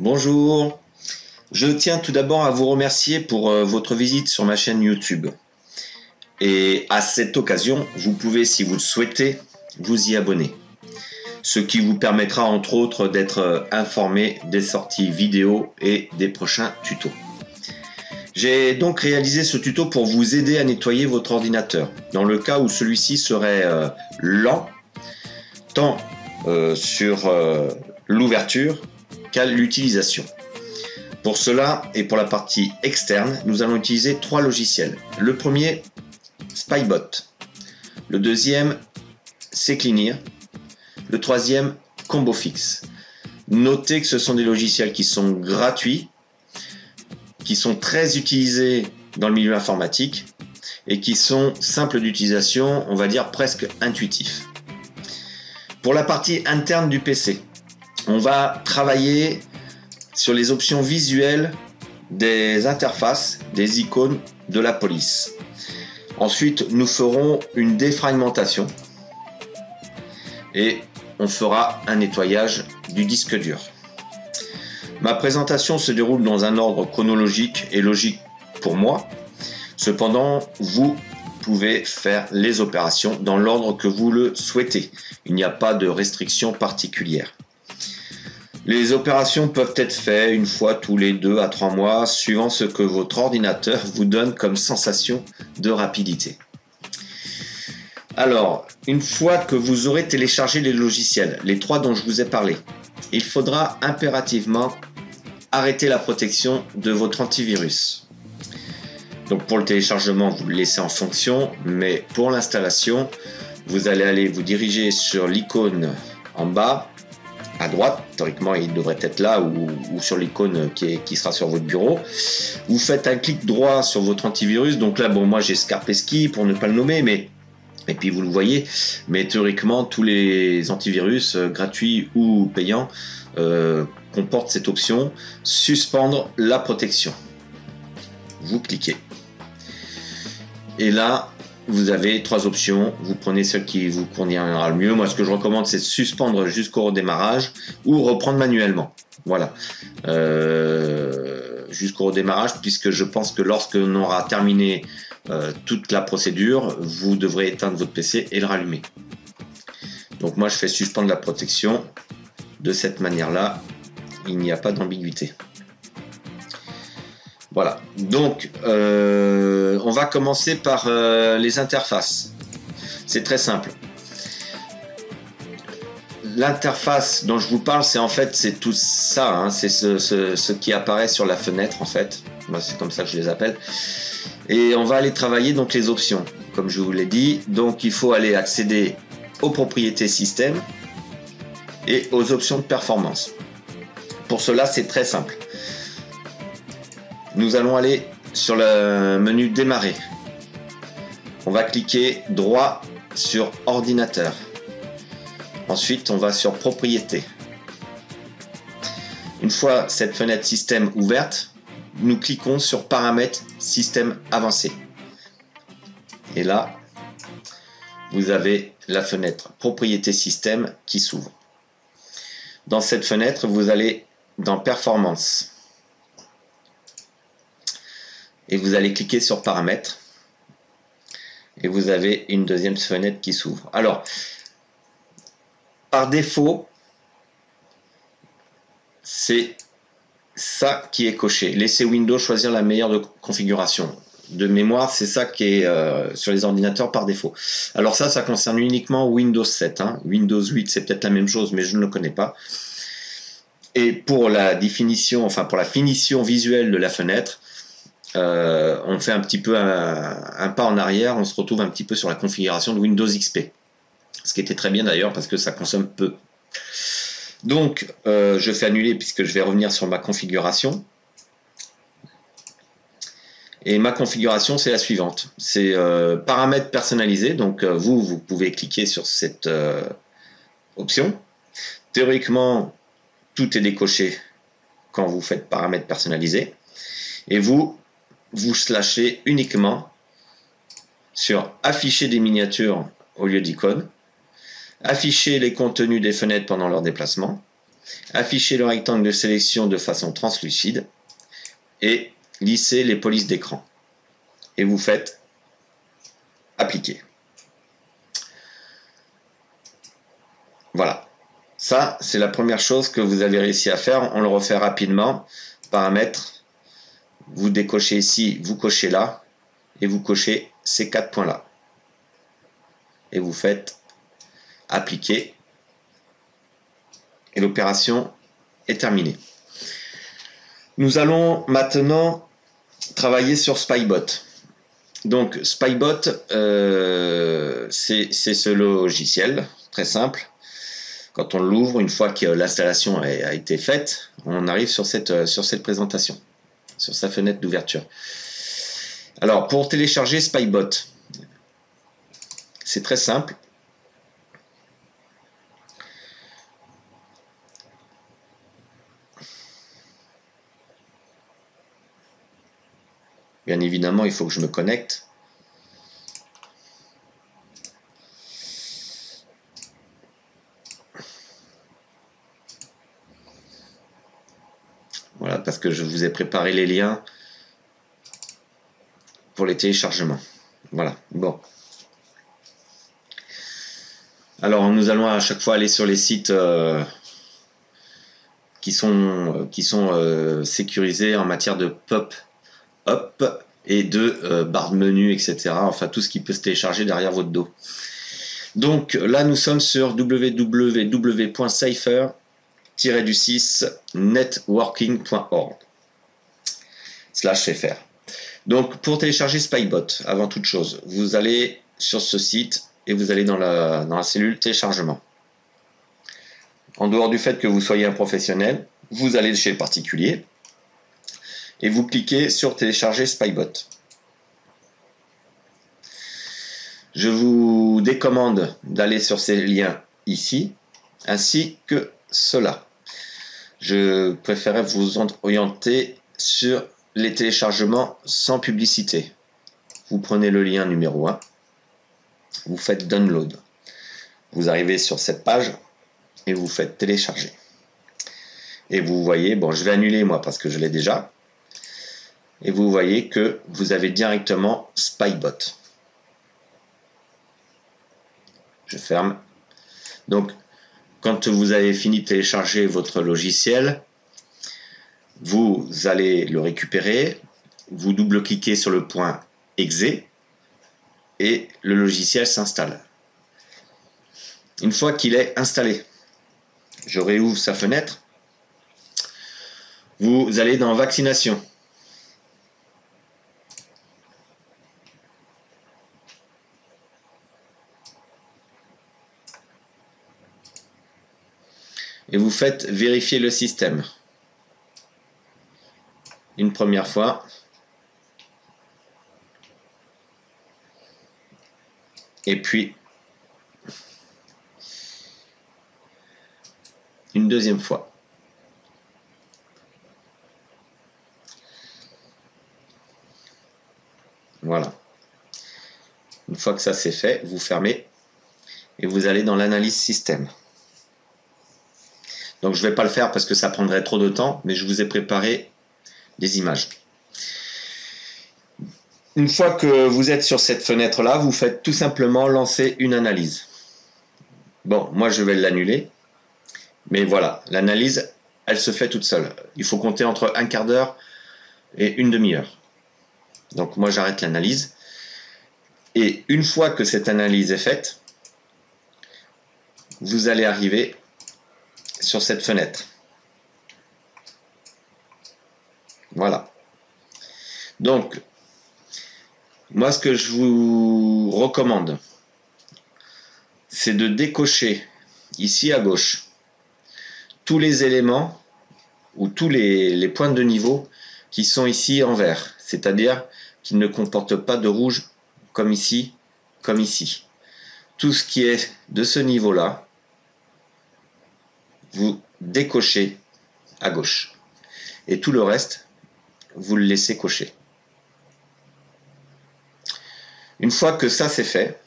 Bonjour, je tiens tout d'abord à vous remercier pour votre visite sur ma chaîne YouTube. Et à cette occasion, vous pouvez, si vous le souhaitez, vous y abonner. Ce qui vous permettra entre autres d'être informé des sorties vidéo et des prochains tutos. J'ai donc réalisé ce tuto pour vous aider à nettoyer votre ordinateur, dans le cas où celui-ci serait lent, tant sur l'ouverture qu'à l'utilisation. Pour cela et pour la partie externe, nous allons utiliser trois logiciels. Le premier, Spybot. Le deuxième, CCleaner. Le troisième, ComboFix. Notez que ce sont des logiciels qui sont gratuits, qui sont très utilisés dans le milieu informatique et qui sont simples d'utilisation, on va dire presque intuitifs. Pour la partie interne du PC, on va travailler sur les options visuelles des interfaces, des icônes de la police. Ensuite, nous ferons une défragmentation et on fera un nettoyage du disque dur. Ma présentation se déroule dans un ordre chronologique et logique pour moi. Cependant, vous pouvez faire les opérations dans l'ordre que vous le souhaitez. Il n'y a pas de restriction particulière. Les opérations peuvent être faites une fois tous les 2 à 3 mois, suivant ce que votre ordinateur vous donne comme sensation de rapidité. Alors, une fois que vous aurez téléchargé les logiciels, les trois dont je vous ai parlé, il faudra impérativement arrêter la protection de votre antivirus. Donc pour le téléchargement, vous le laissez en fonction, mais pour l'installation, vous allez aller vous diriger sur l'icône en bas, à droite, théoriquement il devrait être là, ou sur l'icône qui sera sur votre bureau. Vous faites un clic droit sur votre antivirus, donc là, bon, moi j'ai Kaspersky pour ne pas le nommer, mais et puis vous le voyez, mais théoriquement tous les antivirus gratuits ou payants comportent cette option suspendre la protection. Vous cliquez et là vous avez trois options, vous prenez celle qui vous conviendra le mieux. Moi ce que je recommande c'est de suspendre jusqu'au redémarrage ou reprendre manuellement, voilà, jusqu'au redémarrage, puisque je pense que lorsque l'on aura terminé toute la procédure, vous devrez éteindre votre PC et le rallumer. Donc moi je fais suspendre la protection de cette manière là, il n'y a pas d'ambiguïté. Voilà, donc on va commencer par les interfaces. C'est très simple. L'interface dont je vous parle, c'est en fait c'est tout ça, hein, c'est ce qui apparaît sur la fenêtre en fait. Moi c'est comme ça que je les appelle. Et on va aller travailler donc les options, comme je vous l'ai dit. Donc il faut aller accéder aux propriétés système et aux options de performance. Pour cela, c'est très simple. Nous allons aller sur le menu démarrer. On va cliquer droit sur ordinateur. Ensuite, on va sur propriétés. Une fois cette fenêtre système ouverte, nous cliquons sur paramètres système avancé. Et là, vous avez la fenêtre propriété système qui s'ouvre. Dans cette fenêtre, vous allez dans performance. Et vous allez cliquer sur paramètres. Et vous avez une deuxième fenêtre qui s'ouvre. Alors, par défaut, c'est ça qui est coché. Laissez Windows choisir la meilleure configuration. De mémoire, c'est ça qui est sur les ordinateurs par défaut. Alors ça concerne uniquement Windows 7. Hein. Windows 8, c'est peut-être la même chose, mais je ne le connais pas. Et pour la définition, enfin pour la finition visuelle de la fenêtre, on fait un petit peu un pas en arrière. On se retrouve un petit peu sur la configuration de Windows XP. Ce qui était très bien d'ailleurs parce que ça consomme peu. Donc, je fais annuler puisque je vais revenir sur ma configuration. Et ma configuration, c'est la suivante. C'est paramètres personnalisés. Donc, vous pouvez cliquer sur cette option. Théoriquement, tout est décoché quand vous faites paramètres personnalisés. Et vous slashez uniquement sur afficher des miniatures au lieu d'icônes, afficher les contenus des fenêtres pendant leur déplacement, affichez le rectangle de sélection de façon translucide et lissez les polices d'écran. Et vous faites appliquer. Voilà. Ça, c'est la première chose que vous avez réussi à faire. On le refait rapidement. Paramètres. Vous décochez ici, vous cochez là. Et vous cochez ces 4 points-là. Et vous faites appliquer. Et l'opération est terminée. Nous allons maintenant travailler sur Spybot. Donc Spybot, c'est ce logiciel très simple. Quand on l'ouvre, une fois que l'installation a été faite, on arrive sur cette présentation, sur sa fenêtre d'ouverture. Alors pour télécharger Spybot, c'est très simple. Bien évidemment, il faut que je me connecte. Voilà, parce que je vous ai préparé les liens pour les téléchargements. Voilà, bon. Alors, nous allons à chaque fois aller sur les sites qui sont sécurisés en matière de pop-up et de barre de menu, etc. Enfin, tout ce qui peut se télécharger derrière votre dos. Donc là, nous sommes sur www.cypher-networking.org/fr. Donc pour télécharger Spybot, avant toute chose, vous allez sur ce site et vous allez dans la cellule téléchargement. En dehors du fait que vous soyez un professionnel, vous allez chez le particulier et vous cliquez sur télécharger Spybot. Je vous décommande d'aller sur ces liens ici, ainsi que cela. Je préférais vous orienter sur les téléchargements sans publicité. Vous prenez le lien numéro 1, vous faites download. Vous arrivez sur cette page et vous faites télécharger. Et vous voyez, bon, je vais annuler moi parce que je l'ai déjà. Et vous voyez que vous avez directement Spybot. Je ferme. Donc, quand vous avez fini de télécharger votre logiciel, vous allez le récupérer, vous double-cliquez sur le point exe et le logiciel s'installe. Une fois qu'il est installé, je réouvre sa fenêtre, vous allez dans vaccination. Et vous faites vérifier le système. Une première fois. Et puis une deuxième fois. Voilà. Une fois que ça c'est fait, vous fermez et vous allez dans l'analyse système. Donc je ne vais pas le faire parce que ça prendrait trop de temps, mais je vous ai préparé des images. Une fois que vous êtes sur cette fenêtre-là, vous faites tout simplement lancer une analyse. Bon, moi je vais l'annuler, mais voilà, l'analyse, elle se fait toute seule. Il faut compter entre un quart d'heure et une demi-heure. Donc moi j'arrête l'analyse. Et une fois que cette analyse est faite, vous allez arriver sur cette fenêtre. Voilà. Donc, moi ce que je vous recommande, c'est de décocher ici à gauche tous les éléments ou tous les points de niveau qui sont ici en vert, c'est-à-dire qui ne comportent pas de rouge comme ici, comme ici. Tout ce qui est de ce niveau-là, vous décochez à gauche. Et tout le reste, vous le laissez cocher. Une fois que ça c'est fait,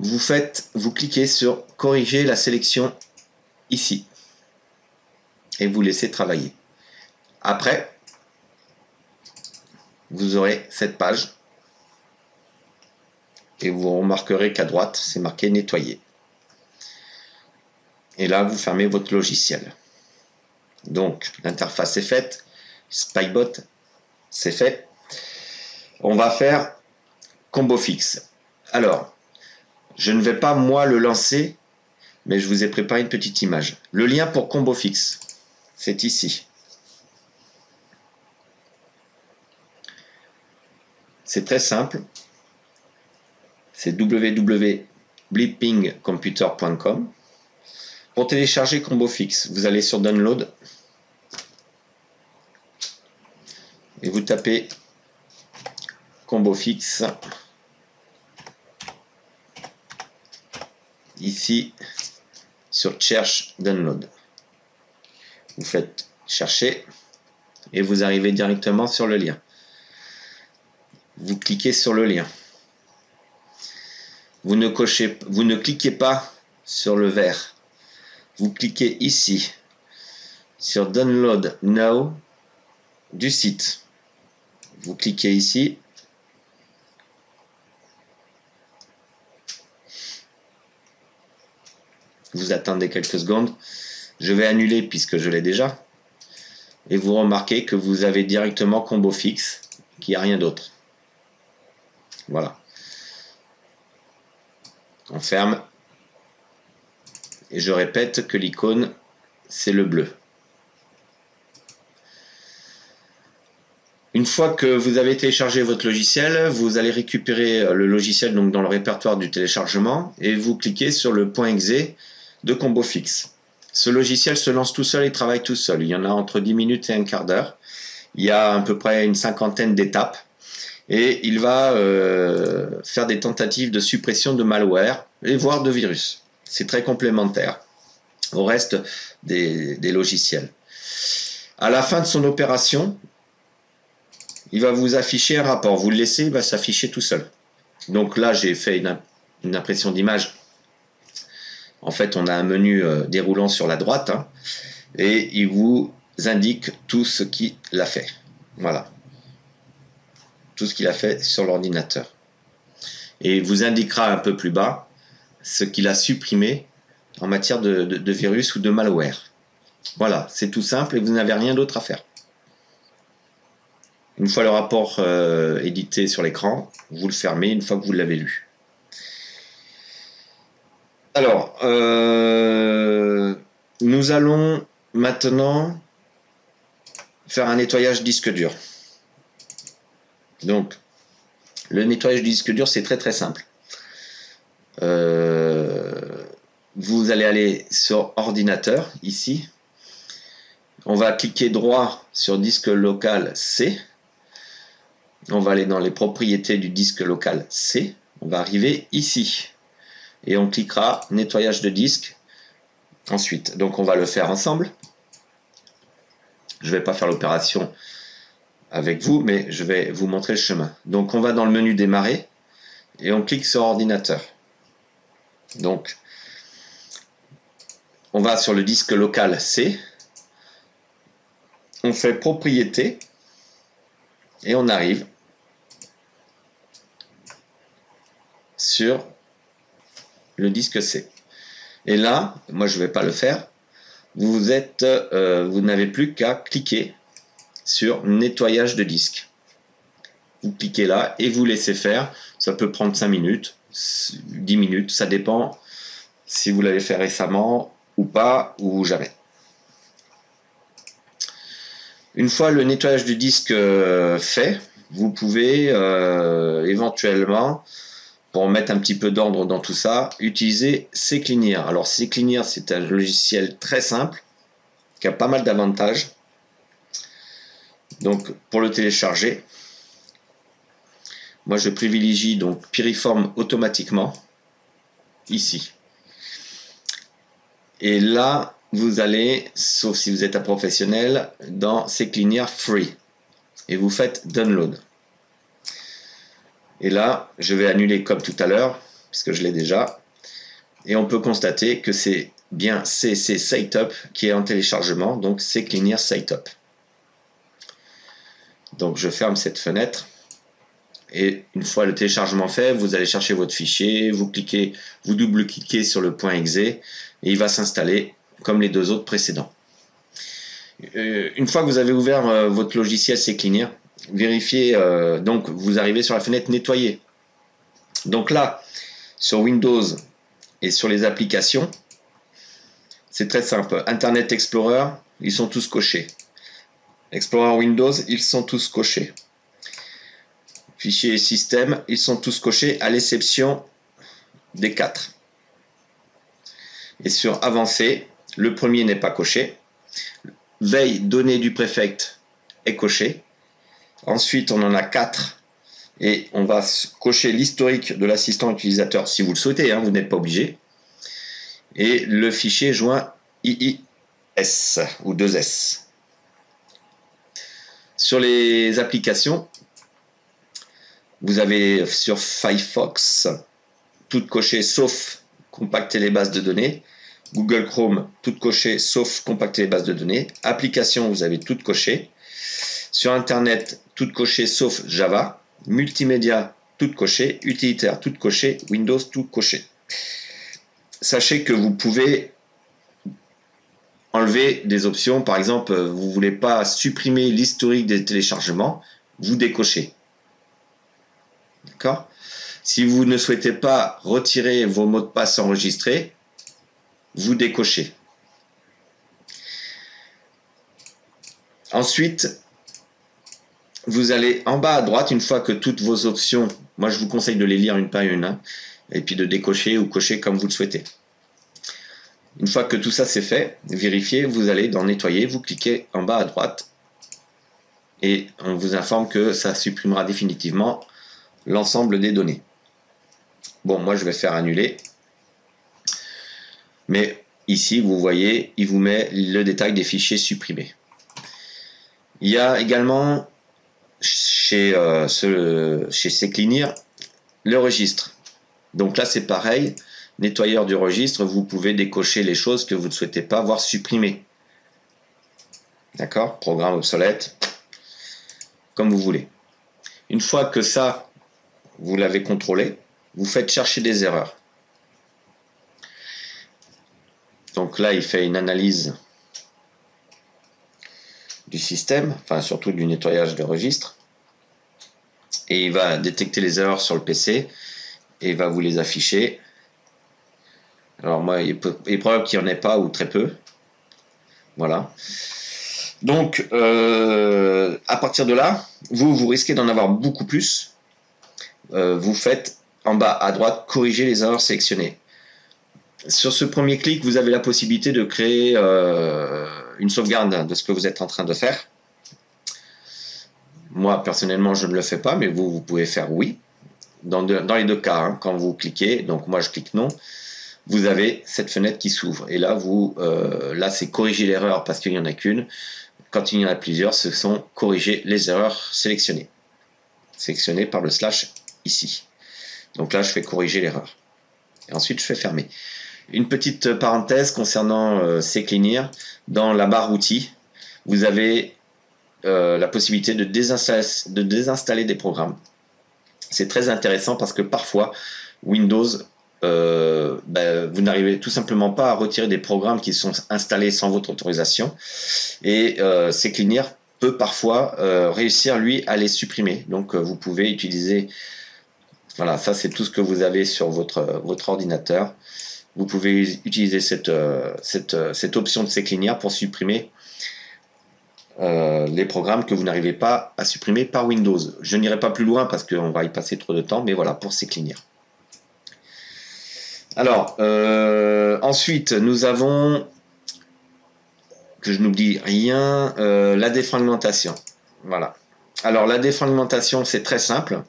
vous cliquez sur corriger la sélection ici et vous laissez travailler. Après, vous aurez cette page et vous remarquerez qu'à droite, c'est marqué nettoyer. Et là, vous fermez votre logiciel. Donc, l'interface est faite, Spybot, c'est fait. On va faire combo fixe. Alors, je ne vais pas moi le lancer, mais je vous ai préparé une petite image. Le lien pour combo fixe, c'est ici. C'est très simple. C'est www.blippingcomputer.com. Pour télécharger combo fixe, vous allez sur Download et vous tapez combo fixe ici sur Cherche Download. Vous faites chercher et vous arrivez directement sur le lien. Vous cliquez sur le lien. Vous ne cliquez pas sur le vert. Vous cliquez ici sur Download Now du site. Vous cliquez ici. Vous attendez quelques secondes. Je vais annuler puisque je l'ai déjà. Et vous remarquez que vous avez directement combo fixe, qu'il n'y a rien d'autre. Voilà. On ferme. Et je répète que l'icône, c'est le bleu. Une fois que vous avez téléchargé votre logiciel, vous allez récupérer le logiciel donc dans le répertoire du téléchargement et vous cliquez sur le .exe de combo fixe. Ce logiciel se lance tout seul et travaille tout seul. Il y en a entre 10 minutes et un quart d'heure. Il y a à peu près une cinquantaine d'étapes et il va faire des tentatives de suppression de malware et voire de virus. C'est très complémentaire au reste des logiciels. À la fin de son opération, il va vous afficher un rapport. Vous le laissez, il va s'afficher tout seul. Donc là, j'ai fait une impression d'image. En fait, on a un menu déroulant sur la droite hein, et il vous indique tout ce qu'il a fait. Voilà. Tout ce qu'il a fait sur l'ordinateur. Et il vous indiquera un peu plus bas ce qu'il a supprimé en matière de virus ou de malware. Voilà, c'est tout simple et vous n'avez rien d'autre à faire. Une fois le rapport édité sur l'écran, vous le fermez une fois que vous l'avez lu. Alors, nous allons maintenant faire un nettoyage disque dur. Donc, le nettoyage du disque dur, c'est très très simple. Vous allez aller sur ordinateur, ici. On va cliquer droit sur disque local C. On va aller dans les propriétés du disque local C. On va arriver ici. Et on cliquera nettoyage de disque ensuite. Donc on va le faire ensemble. Je ne vais pas faire l'opération avec vous, mais je vais vous montrer le chemin. Donc on va dans le menu démarrer et on clique sur ordinateur. Donc on va sur le disque local C. On fait propriété et on arrive sur le disque C. Et là, moi je ne vais pas le faire, vous n'avez plus qu'à cliquer sur nettoyage de disque. Vous cliquez là et vous laissez faire. Ça peut prendre 5 minutes, 10 minutes, ça dépend si vous l'avez fait récemment ou pas, ou jamais. Une fois le nettoyage du disque fait, vous pouvez éventuellement, pour mettre un petit peu d'ordre dans tout ça, utiliser CCleaner. Alors CCleaner, c'est un logiciel très simple, qui a pas mal d'avantages. Donc pour le télécharger, moi je privilégie donc Piriform automatiquement, ici. Et là, vous allez, sauf si vous êtes un professionnel, dans CCleaner Free. Et vous faites Download. Et là, je vais annuler comme tout à l'heure. puisque je l'ai déjà. Et on peut constater que c'est bien CC Setup qui est en téléchargement, donc CCleanIR Setup. Donc je ferme cette fenêtre. Et une fois le téléchargement fait, vous allez chercher votre fichier, vous double-cliquez sur le point .exe et il va s'installer comme les deux autres précédents. Une fois que vous avez ouvert votre logiciel CCleanIR, vérifiez, donc vous arrivez sur la fenêtre nettoyer. Donc là, sur Windows et sur les applications, c'est très simple. Internet Explorer, ils sont tous cochés. Explorer Windows, ils sont tous cochés. Fichiers et systèmes, ils sont tous cochés à l'exception des 4. Et sur Avancé, le premier n'est pas coché. Veille données du préfect est coché. Ensuite, on en a 4 et on va cocher l'historique de l'assistant utilisateur si vous le souhaitez, hein, vous n'êtes pas obligé. Et le fichier joint IIS ou 2S. Sur les applications, vous avez sur Firefox tout coché sauf compacter les bases de données. Google Chrome, tout coché sauf compacter les bases de données. Applications, vous avez tout coché. Sur Internet, tout coché sauf Java. Multimédia, tout coché. Utilitaire, tout coché. Windows, tout coché. Sachez que vous pouvez enlever des options. Par exemple, vous ne voulez pas supprimer l'historique des téléchargements, vous décochez. D'accord ? Si vous ne souhaitez pas retirer vos mots de passe enregistrés, vous décochez. Ensuite, vous allez en bas à droite, une fois que toutes vos options, moi je vous conseille de les lire une par une, hein, et puis de décocher ou cocher comme vous le souhaitez. Une fois que tout ça c'est fait, vérifiez, vous allez dans nettoyer, vous cliquez en bas à droite, et on vous informe que ça supprimera définitivement l'ensemble des données. Bon, moi je vais faire annuler. Mais ici, vous voyez, il vous met le détail des fichiers supprimés. Il y a également chez CCleanIR le registre. Donc là, c'est pareil. Nettoyeur du registre, vous pouvez décocher les choses que vous ne souhaitez pas voir supprimées. D'accord ? Programme obsolète, comme vous voulez. Une fois que ça, vous l'avez contrôlé, vous faites chercher des erreurs. Donc là, il fait une analyse du système, enfin surtout du nettoyage de registre. Et il va détecter les erreurs sur le PC et il va vous les afficher. Alors moi, il est probable qu'il n'y en ait pas ou très peu. Voilà. Donc, à partir de là, vous risquez d'en avoir beaucoup plus. Vous faites en bas à droite, corriger les erreurs sélectionnées. Sur ce premier clic, vous avez la possibilité de créer une sauvegarde de ce que vous êtes en train de faire. Moi, personnellement, je ne le fais pas, mais vous pouvez faire oui. Dans les deux cas, hein, quand vous cliquez, donc moi je clique non, vous avez cette fenêtre qui s'ouvre. Et là, là c'est corriger l'erreur parce qu'il n'y en a qu'une. Quand il y en a plusieurs, ce sont corriger les erreurs sélectionnées. Sélectionnées par le slash ici. Donc là, je fais corriger l'erreur. Et ensuite, je fais fermer. Une petite parenthèse concernant CCleanIR. Dans la barre outils, vous avez la possibilité de désinstaller des programmes. C'est très intéressant parce que parfois, Windows, vous n'arrivez tout simplement pas à retirer des programmes qui sont installés sans votre autorisation. Et CCleanIR peut parfois réussir, lui, à les supprimer. Donc, vous pouvez utiliser... Voilà, ça c'est tout ce que vous avez sur votre ordinateur. Vous pouvez utiliser cette option de CCleanIR pour supprimer les programmes que vous n'arrivez pas à supprimer par Windows. Je n'irai pas plus loin parce qu'on va y passer trop de temps, mais voilà, pour CCleanIR. Alors, ensuite, nous avons, que je n'oublie rien, la défragmentation. Voilà. Alors, la défragmentation, c'est très simple.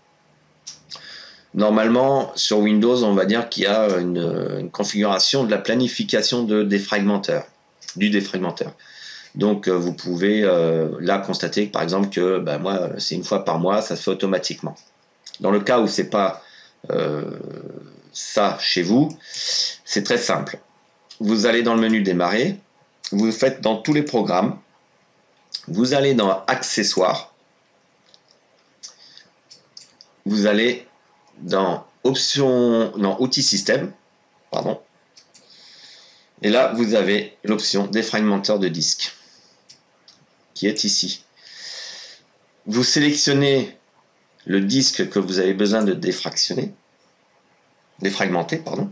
Normalement, sur Windows, on va dire qu'il y a une configuration de la planification du défragmenteur. Donc, vous pouvez là constater, par exemple, que moi, c'est une fois par mois, ça se fait automatiquement. Dans le cas où c'est pas ça chez vous, c'est très simple. Vous allez dans le menu démarrer, vous faites dans tous les programmes, vous allez dans accessoires, vous allez dans options, non, outils système, pardon, et là vous avez l'option défragmenteur de disque qui est ici. Vous sélectionnez le disque que vous avez besoin de défragmenter, pardon.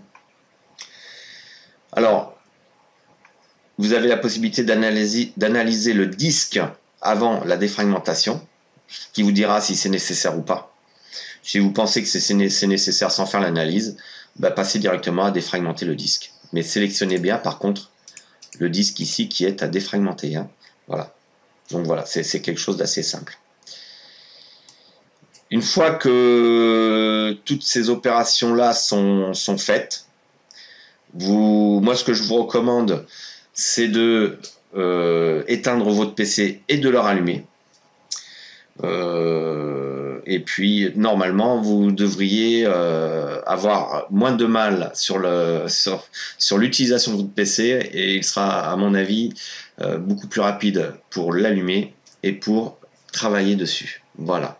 Alors, vous avez la possibilité d'analyser le disque avant la défragmentation, qui vous dira si c'est nécessaire ou pas. Si vous pensez que c'est nécessaire sans faire l'analyse, passez directement à défragmenter le disque. Mais sélectionnez bien, par contre, le disque ici qui est à défragmenter. Hein. Voilà. Donc voilà, c'est quelque chose d'assez simple. Une fois que toutes ces opérations-là sont faites, moi ce que je vous recommande, c'est de éteindre votre PC et de le rallumer. Et puis normalement vous devriez avoir moins de mal sur l'utilisation de votre PC et il sera à mon avis beaucoup plus rapide pour l'allumer et pour travailler dessus. Voilà.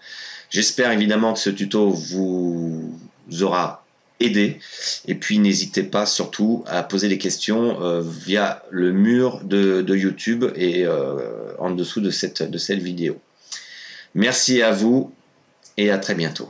J'espère évidemment que ce tuto vous aura aidé et puis n'hésitez pas surtout à poser des questions via le mur de YouTube et en dessous de cette vidéo. Merci à vous et à très bientôt.